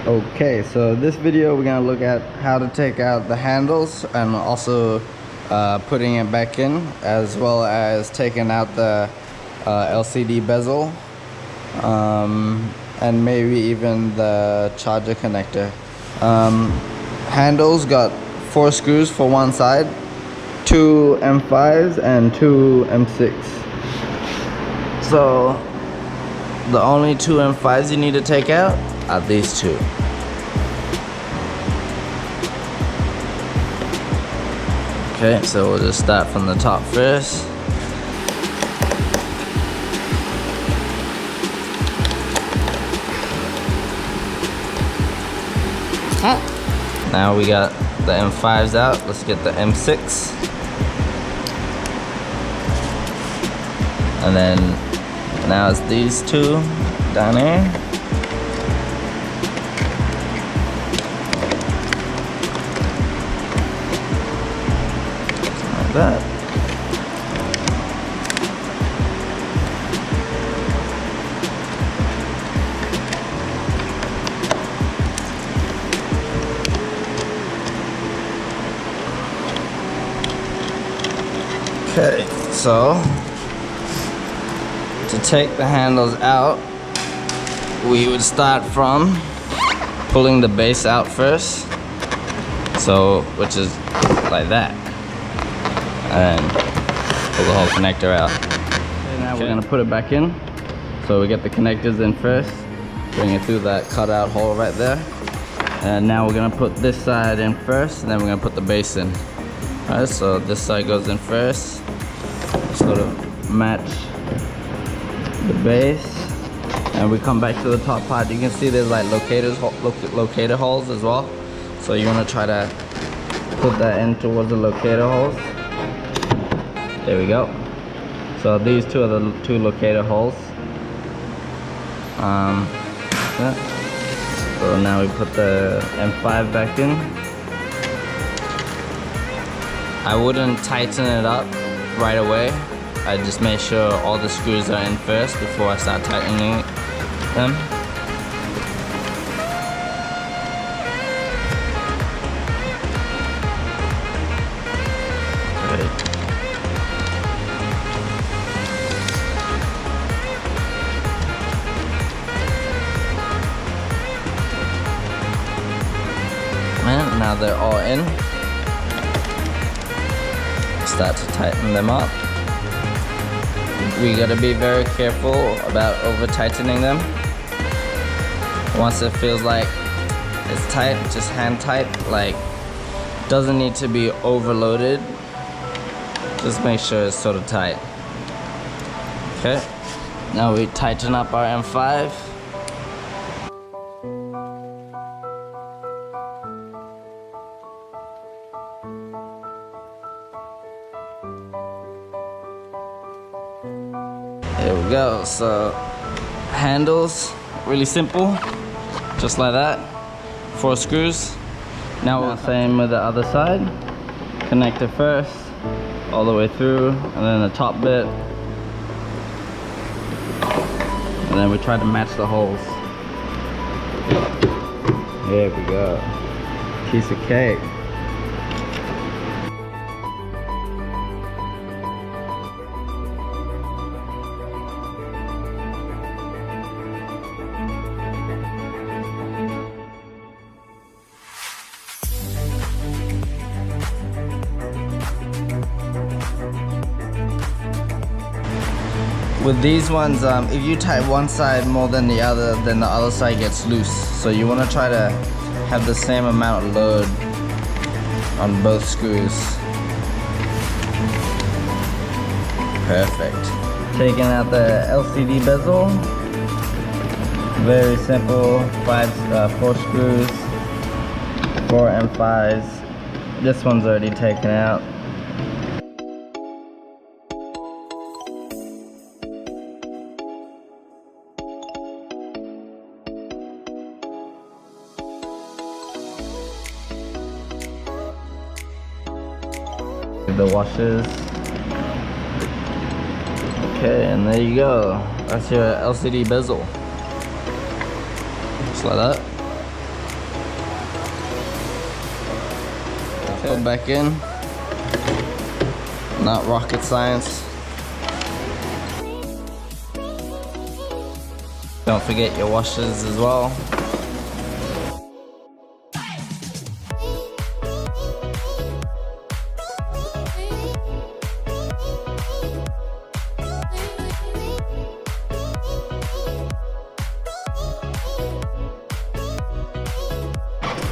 Okay, so this video we're gonna look at how to take out the handles and also putting it back in, as well as taking out the LCD bezel, and maybe even the charger connector. Handles got 4 screws for one side, 2 M5s and 2 M6. So the only 2 M5s you need to take out are these two. Okay, so we'll just start from the top first. Now we got the M5s out. Let's get the M6. And then now it's these two down here. Like that. Okay, so to take the handles out, we would start from pulling the base out first, so which is like that, and pull the whole connector out. Okay, now we're gonna put it back in. So we get the connectors in first, bring it through that cutout hole right there, and now we're gonna put this side in first, and then we're gonna put the base in. Alright, so this side goes in first, sort of match the base, and we come back to the top part. You can see there's like locator holes as well, so you want to try to put that in towards the locator holes. There we go. So these two are the 2 locator holes. Yeah. So now we put the M5 back in. I wouldn't tighten it up right away. I just make sure all the screws are in first before I start tightening them. And now they're all in. Start to tighten them up. We gotta be very careful about over tightening them. Once it feels like it's tight, just hand tight, like doesn't need to be overloaded. Just make sure it's sort of tight. Okay, now we tighten up our M5. There we go. So handles, really simple, just like that. 4 screws. Now we're same with the other side. Connector first, all the way through, and then the top bit. And then we try to match the holes. There we go. Piece of cake. With these ones, if you tighten one side more than the other, then the other side gets loose. So you want to try to have the same amount of load on both screws. Perfect. Taking out the LCD bezel. Very simple. 4 screws, 4 M5s. This one's already taken out. The washers. Okay, and there you go. That's your LCD bezel. Just like that. Put back in. Not rocket science. Don't forget your washers as well.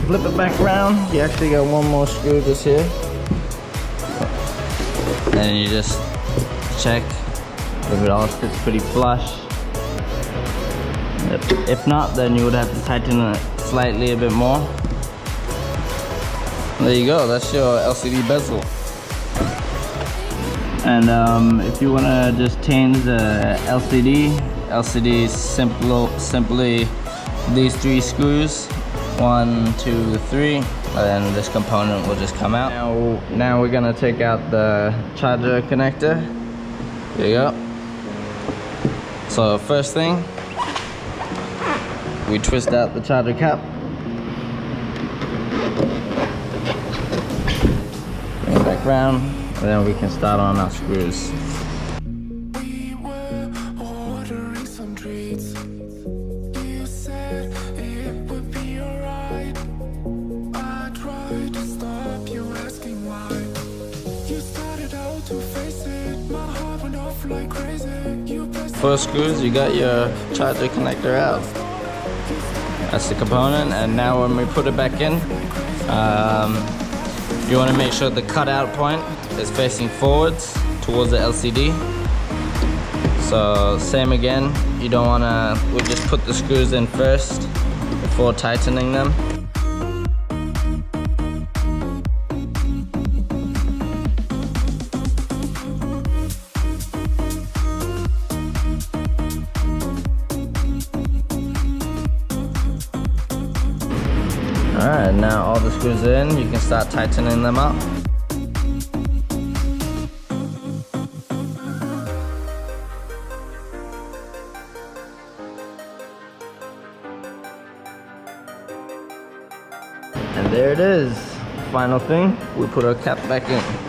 Flip it back around. You actually got one more screw just here. And you just check if it all fits pretty flush. If not, then you would have to tighten it slightly a bit more. There you go, that's your LCD bezel. And if you want to just change the LCD is simply these 3 screws. 1, 2, 3, and then this component will just come out. Now we're gonna take out the charger connector. There you go. So first thing, we twist out the charger cap. Bring it back round, and then we can start on our screws. First screws, you got your charger connector out. That's the component, and now when we put it back in, you want to make sure the cutout point is facing forwards towards the LCD. So same again, you don't want to, we just put the screws in first before tightening them. Alright, now all the screws are in, you can start tightening them up. And there it is. Final thing, we put our cap back in.